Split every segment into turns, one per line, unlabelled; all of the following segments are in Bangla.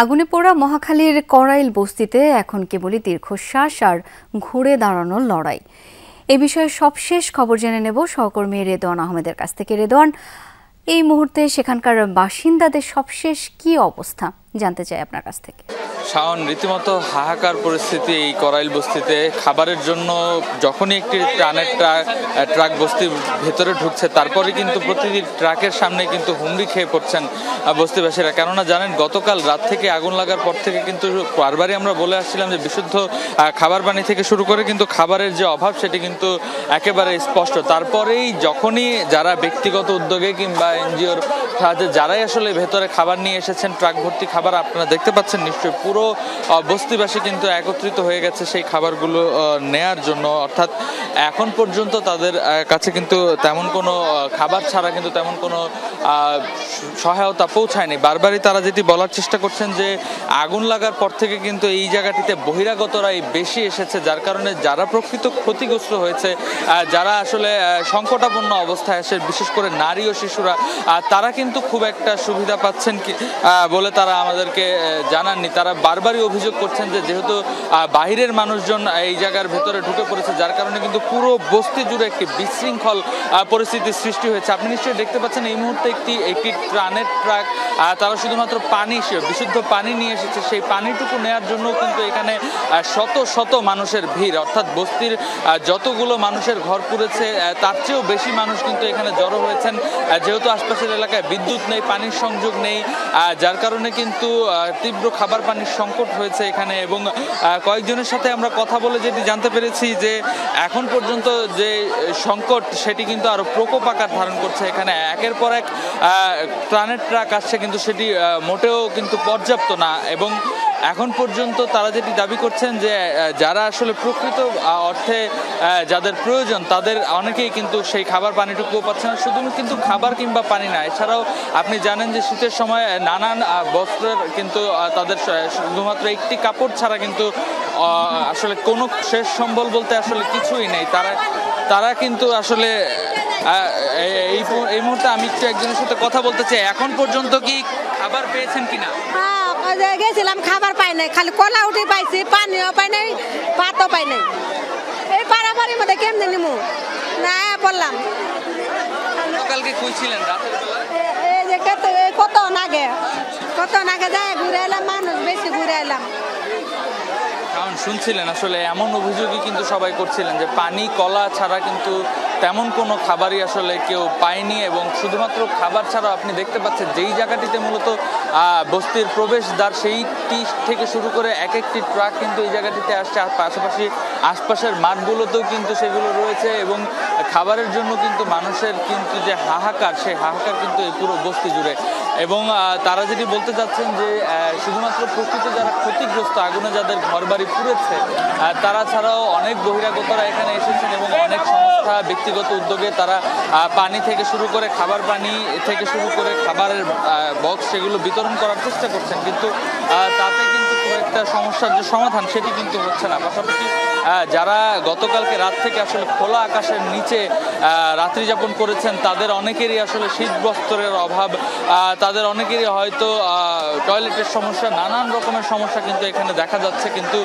আগুনে পোড়া মহাখালীর করাইল বস্তিতে এখন কেবলই দীর্ঘশ্বাস আর ঘুরে দাঁড়ানোর লড়াই। এই বিষয়ে সবশেষ খবর জেনে নেব সহকর্মী রেদওয়ান আহমেদের কাছ থেকে। রেদওয়ান, এই মুহূর্তে সেখানকার বাসিন্দাদের সবশেষ কি অবস্থা জানতে চাই আপনার কাছ থেকে।
শাওন, রীতিমতো হাহাকার পরিস্থিতি এই করাইল বস্তিতে। খাবারের জন্য যখনই একটি ট্রানের ট্রাক বস্তির ভেতরে ঢুকছে, তারপরে কিন্তু প্রতিটি ট্রাকের সামনে কিন্তু হুমড়ি খেয়ে পড়ছেন বস্তিবাসীরা। কেননা জানেন, গতকাল রাত থেকে আগুন লাগার পর থেকে কিন্তু বারবারই আমরা বলে আসছিলাম যে বিশুদ্ধ খাবার পানি থেকে শুরু করে কিন্তু খাবারের যে অভাব সেটি কিন্তু একেবারে স্পষ্ট। তারপরেই যখনই যারা ব্যক্তিগত উদ্যোগে কিংবা এনজিওর সাহায্যে যারাই আসলে ভেতরে খাবার নিয়ে এসেছেন, ট্রাক ভর্তি খাবার আপনারা দেখতে পাচ্ছেন নিশ্চয়ই, পুরো বস্তিবাসী কিন্তু একত্রিত হয়ে গেছে সেই খাবারগুলো নেয়ার জন্য। অর্থাৎ এখন পর্যন্ত তাদের কাছে কিন্তু তেমন কোনো খাবার ছাড়া কিন্তু তেমন কোনো সহায়তা পৌঁছায়নি। বারবারই তারা যেটি বলার চেষ্টা করছেন যে আগুন লাগার পর থেকে কিন্তু এই জায়গাটিতে বহিরাগতরাই বেশি এসেছে, যার কারণে যারা প্রকৃত ক্ষতিগ্রস্ত হয়েছে, যারা আসলে সংকটাপন্ন অবস্থায় আসে, বিশেষ করে নারী ও শিশুরা, তারা কিন্তু খুব একটা সুবিধা পাচ্ছেন কি বলে তারা আমাদেরকে জানাননি। তারা বারবারই অভিযোগ করছেন যে যেহেতু বাহিরের মানুষজন এই জায়গার ভেতরে ঢুকে পড়েছে, যার কারণে কিন্তু পুরো বস্তি জুড়ে একটি বিশৃঙ্খল পরিস্থিতির সৃষ্টি হয়েছে। আপনি নিশ্চয়ই দেখতে পাচ্ছেন এই মুহূর্তে একটি ট্রানের ট্রাক, তারা শুধুমাত্র পানি, বিশুদ্ধ পানি নিয়ে এসেছে। সেই পানিটুকু নেওয়ার জন্য কিন্তু এখানে শত শত মানুষের ভিড়। অর্থাৎ বস্তির যতগুলো মানুষের ঘর পুড়েছে তার চেয়েও বেশি মানুষ কিন্তু এখানে জড়ো হয়েছেন। যেহেতু আশপাশের এলাকায় বিদ্যুৎ নেই, পানির সংযোগ নেই, যার কারণে কিন্তু তীব্র খাবার পানির সংকট হয়েছে এখানে। এবং কয়েকজনের সাথে আমরা কথা বলে যেটি জানতে পেরেছি যে এখন পর্যন্ত যে সংকট সেটি কিন্তু আরো প্রকোপ আকার ধারণ করছে। এখানে একের পর এক ট্রানের ট্রাক আসছে, কিন্তু সেটি মোটেও কিন্তু পর্যাপ্ত না। এবং এখন পর্যন্ত তারা যেটি দাবি করছেন যে যারা আসলে প্রকৃত অর্থে যাদের প্রয়োজন তাদের অনেকেই কিন্তু সেই খাবার পানিটুকুও পাচ্ছে না। শুধু কিন্তু খাবার কিংবা পানি না, এছাড়াও আপনি জানেন যে শীতের সময় নানান বস্ত্রের কিন্তু তাদের শুধুমাত্র একটি কাপড় ছাড়া কিন্তু আসলে কোনো শেষ সম্বল বলতে আসলে কিছুই নেই। তারা কিন্তু আসলে এই মুহূর্তে আমি একটু একজনের সাথে কথা বলতে চাই। এখন পর্যন্ত কি খাবার পেয়েছেন কিনা?
গেছিলাম, খাবার পাই নাই, খালি কলা উঠে পাইছি, পানিও পাই নাই, ভাতও পাই নাই। এই পাড়াপাড়ির মধ্যে কেমনে নিমু না বললাম।
সকালকে কই ছিলেন? রাতের বেলা
এই যে কত নাগে যায় ঘুরে এলাম, মানুষ বেশি ঘুরে এলাম।
কারণ শুনছিলেন আসলে এমন অভিযোগই কিন্তু সবাই করছিলেন যে পানি কলা ছাড়া কিন্তু তেমন কোনো খাবারই আসলে কেউ পায়নি। এবং শুধুমাত্র খাবার ছাড়া আপনি দেখতে পাচ্ছেন যেই জায়গাটিতে মূলত বস্তির প্রবেশদ্বার, সেইটি থেকে শুরু করে এক একটি ট্রাক কিন্তু এই জায়গাটিতে আসছে। পাশাপাশি আশপাশের মাঠগুলোতেও কিন্তু সেগুলো রয়েছে। এবং খাবারের জন্য কিন্তু মানুষের কিন্তু যে হাহাকার, সেই হাহাকার কিন্তু এই পুরো বস্তি জুড়ে। এবং তারা যেটি বলতে চাচ্ছেন যে শুধুমাত্র প্রকৃত যারা ক্ষতিগ্রস্ত, আগুনে যাদের ঘরবাড়ি পুড়েছে, তারা ছাড়াও অনেক বহিরাগতরা এখানে এসেছেন এবং অনেক সংস্থা ব্যক্তিগত উদ্যোগে তারা পানি থেকে শুরু করে খাবার পানি থেকে শুরু করে খাবারের বক্স সেগুলো বিতরণ করার চেষ্টা করছেন। কিন্তু তাতে কিন্তু খুব একটা সমস্যার যে সমাধান সেটি কিন্তু হচ্ছে না। পাশাপাশি যারা গতকালকে রাত থেকে আসলে খোলা আকাশের নিচে রাত্রি যাপন করেছেন, তাদের অনেকেরই আসলে শীত বস্ত্রের অভাব, তাদের অনেকেরই হয়তো টয়লেটের সমস্যা, নানান রকমের সমস্যা কিন্তু এখানে দেখা যাচ্ছে। কিন্তু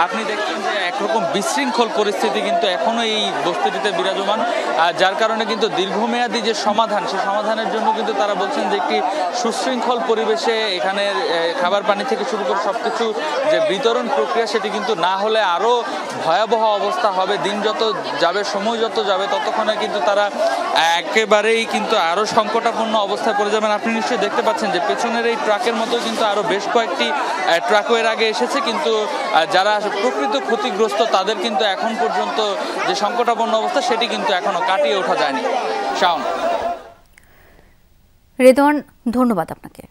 আপনি দেখছেন যে একরকম বিশৃঙ্খল পরিস্থিতি কিন্তু এখনো এই বস্তিটিতে বিরাজমান, যার কারণে কিন্তু দীর্ঘমেয়াদী যে সমাধান, সেই সমাধানের জন্য কিন্তু তারা বলছেন যে একটি সুশৃঙ্খল পরিবেশে এখানে খাবার পানি থেকে শুরু করে সবকিছু যে বিতরণ প্রক্রিয়া, সেটি কিন্তু না হলে আরো ভয়াবহ অবস্থা হবে। দিন যত যাবে, সময় যত যাবে, ততক্ষণে কিন্তু তারা একেবারেই কিন্তু আরো সংকটাপন্ন অবস্থায় পড়ে যাবেন। আপনি নিশ্চয়ই দেখতে পাচ্ছেন যে পেছনের এই ট্রাকের মতো কিন্তু আরো বেশ কয়েকটি ট্রাকও এর আগে এসেছে, কিন্তু যারা প্রকৃত ক্ষতিগ্রস্ত তাদের কিন্তু এখন পর্যন্ত যে সংকটাপন্ন অবস্থা সেটি কিন্তু এখনো কাটিয়ে ওঠা যায়নি। শাওন।
রেদওয়ান, ধন্যবাদ আপনাকে।